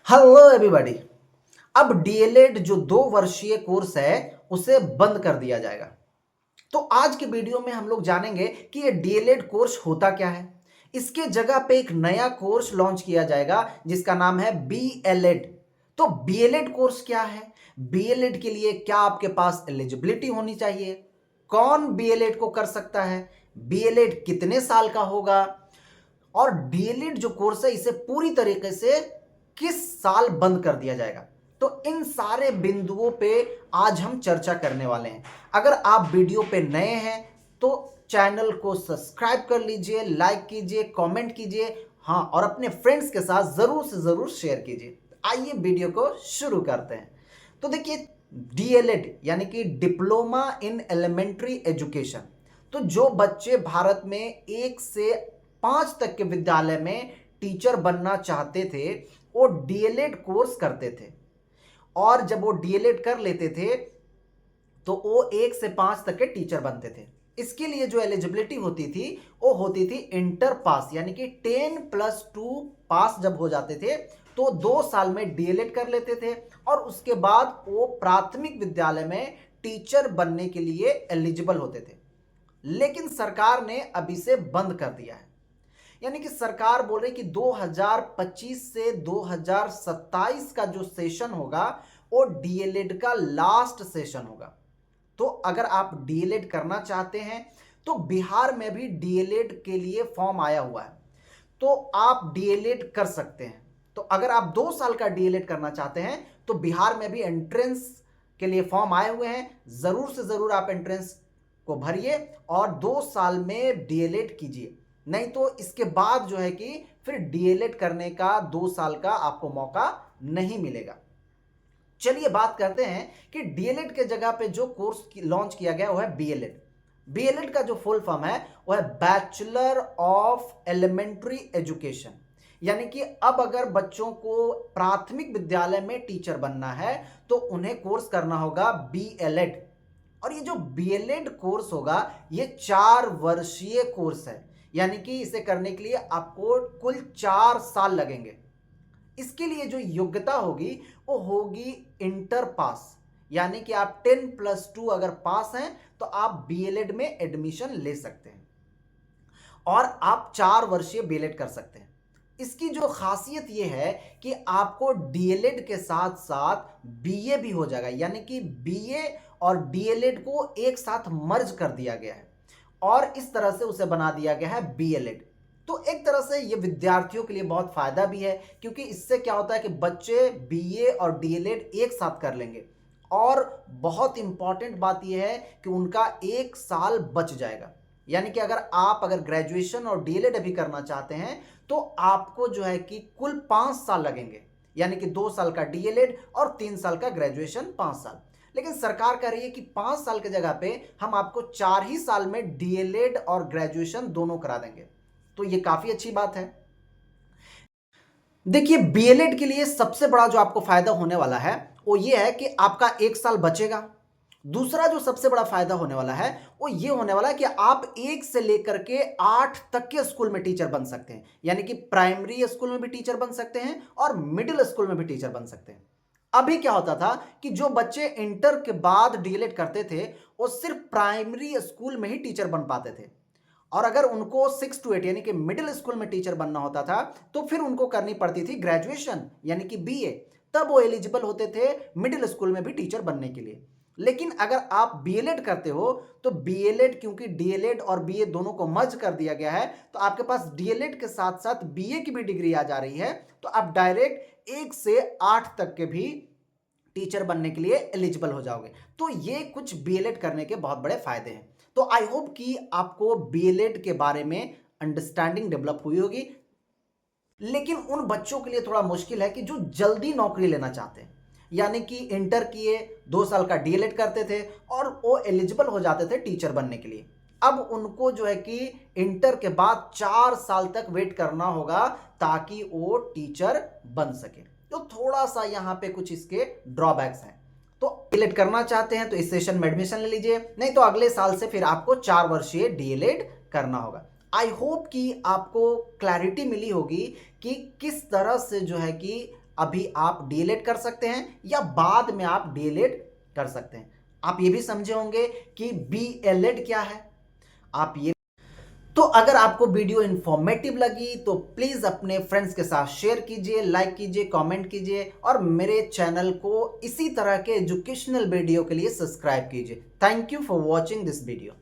Hello everybody. अब DElEd जो 2 वर्षीय कोर्स है उसे बंद कर दिया जाएगा। तो आज के वीडियो में हम लोग जानेंगे कि ये डीएलएड कोर्स होता क्या है। इसके जगह पे एक नया कोर्स लॉन्च किया जाएगा जिसका नाम है बीएलएड। तो बीएलएड कोर्स क्या है, बीएलएड के लिए क्या आपके पास एलिजिबिलिटी होनी चाहिए, कौन बीएलएड को कर सकता है, बीएलएड कितने साल का होगा और डीएलएड जो कोर्स है इसे पूरी तरीके से किस साल बंद कर दिया जाएगा। तो इन सारे बिंदुओं पे आज हम चर्चा करने वाले हैं। अगर आप वीडियो पे नए हैं तो चैनल को सब्सक्राइब कर लीजिए, लाइक कीजिए, कमेंट कीजिए, हाँ, और अपने फ्रेंड्स के साथ ज़रूर से ज़रूर शेयर कीजिए। आइए वीडियो को शुरू करते हैं। तो देखिए, डीएलएड यानी कि डिप्लोमा इन एलिमेंट्री एजुकेशन। तो जो बच्चे भारत में 1 से 5 तक के विद्यालय में टीचर बनना चाहते थे वो डीएलएड कोर्स करते थे, और जब वो डीएलएड कर लेते थे तो वो 1 से 5 तक के टीचर बनते थे। इसके लिए जो एलिजिबिलिटी होती थी वो होती थी इंटर पास, यानी कि 10+2 पास जब हो जाते थे तो 2 साल में डीएलएड कर लेते थे और उसके बाद वो प्राथमिक विद्यालय में टीचर बनने के लिए एलिजिबल होते थे। लेकिन सरकार ने अभी से बंद कर दिया है, यानी कि सरकार बोल रही कि 2025 से 2027 का जो सेशन होगा वो डीएलएड का लास्ट सेशन होगा। तो अगर आप डीएलएड करना चाहते हैं तो बिहार में भी डीएलएड के लिए फॉर्म आया हुआ है, तो आप डीएलएड कर सकते हैं। तो अगर आप 2 साल का डीएलएड करना चाहते हैं तो बिहार में भी एंट्रेंस के लिए फॉर्म आए हुए हैं, ज़रूर से ज़रूर आप एंट्रेंस को भरिए और 2 साल में डीएलएड कीजिए। नहीं तो इसके बाद जो है कि फिर डीएलएड करने का 2 साल का आपको मौका नहीं मिलेगा। चलिए बात करते हैं कि डीएलएड के जगह पे जो कोर्स लॉन्च किया गया वो है बीएलएड। बीएलएड का जो फुल फॉर्म है वो है बैचलर ऑफ एलिमेंट्री एजुकेशन, यानी कि अब अगर बच्चों को प्राथमिक विद्यालय में टीचर बनना है तो उन्हें कोर्स करना होगा बीएलएड। और ये जो बीएलएड कोर्स होगा ये 4 वर्षीय कोर्स है, यानी कि इसे करने के लिए आपको कुल 4 साल लगेंगे। इसके लिए जो योग्यता होगी वो होगी इंटर पास, यानी कि आप 10+2 अगर पास हैं तो आप बीएलएड में एडमिशन ले सकते हैं और आप 4 वर्षीय बीएलएड कर सकते हैं। इसकी जो खासियत ये है कि आपको डीएलएड के साथ साथ बीए भी हो जाएगा, यानी कि बीए और डीएलएड को एक साथ मर्ज कर दिया गया है और इस तरह से उसे बना दिया गया है बीएलएड। तो एक तरह से ये विद्यार्थियों के लिए बहुत फ़ायदा भी है, क्योंकि इससे क्या होता है कि बच्चे बीए और डीएलएड एक साथ कर लेंगे और बहुत इंपॉर्टेंट बात यह है कि उनका 1 साल बच जाएगा। यानी कि अगर ग्रेजुएशन और डीएलएड अभी करना चाहते हैं तो आपको जो है कि कुल 5 साल लगेंगे, यानी कि 2 साल का डीएलएड और 3 साल का ग्रेजुएशन 5 साल। लेकिन सरकार कह रही है कि 5 साल की जगह पे हम आपको 4 ही साल में डीएलएड और ग्रेजुएशन दोनों करा देंगे। तो ये काफ़ी अच्छी बात है। देखिए, बीएलएड के लिए सबसे बड़ा जो आपको फायदा होने वाला है वो ये है कि आपका 1 साल बचेगा। दूसरा जो सबसे बड़ा फायदा होने वाला है वो ये होने वाला है कि आप 1 से लेकर के 8 तक के स्कूल में टीचर बन सकते हैं, यानी कि प्राइमरी स्कूल में भी टीचर बन सकते हैं और मिडिल स्कूल में भी टीचर बन सकते हैं। अभी क्या होता था कि जो बच्चे इंटर के बाद डीएलएड करते थे वो सिर्फ प्राइमरी स्कूल में ही टीचर बन पाते थे, और अगर उनको 6 to 8 यानी कि मिडिल स्कूल में टीचर बनना होता था तो फिर उनको करनी पड़ती थी ग्रेजुएशन यानी कि बीए, तब वो एलिजिबल होते थे मिडिल स्कूल में भी टीचर बनने के लिए। लेकिन अगर आप बीएलएड करते हो तो बीएलएड, क्योंकि डीएलएड और बीए दोनों को मर्ज कर दिया गया है, तो आपके पास डीएलएड के साथ साथ बीए की भी डिग्री आ जा रही है, तो आप डायरेक्ट 1 से 8 तक के भी टीचर बनने के लिए एलिजिबल हो जाओगे। तो ये कुछ बीएलएड करने के बहुत बड़े फायदे हैं। तो आई होप कि आपको बीएलएड के बारे में अंडरस्टैंडिंग डेवलप हुई होगी। लेकिन उन बच्चों के लिए थोड़ा मुश्किल है कि जो जल्दी नौकरी लेना चाहते हैं, यानी कि इंटर किए 2 साल का डीएलएड करते थे और वो एलिजिबल हो जाते थे टीचर बनने के लिए। अब उनको जो है कि इंटर के बाद 4 साल तक वेट करना होगा ताकि वो टीचर बन सके। तो थोड़ा सा यहाँ पे कुछ इसके ड्रॉबैक्स हैं। तो डीएलएड करना चाहते हैं तो इस सेशन में एडमिशन ले लीजिए, नहीं तो अगले साल से फिर आपको 4 वर्षीय डीएलएड करना होगा। आई होप कि आपको क्लैरिटी मिली होगी कि किस तरह से जो है कि अभी आप डीएलएड कर सकते हैं या बाद में आप डीएलएड कर सकते हैं। आप ये भी समझे होंगे कि बीएलएड क्या है। आप ये तो अगर आपको वीडियो इंफॉर्मेटिव लगी तो प्लीज अपने फ्रेंड्स के साथ शेयर कीजिए, लाइक कीजिए, कमेंट कीजिए और मेरे चैनल को इसी तरह के एजुकेशनल वीडियो के लिए सब्सक्राइब कीजिए। Thank you for watching this video.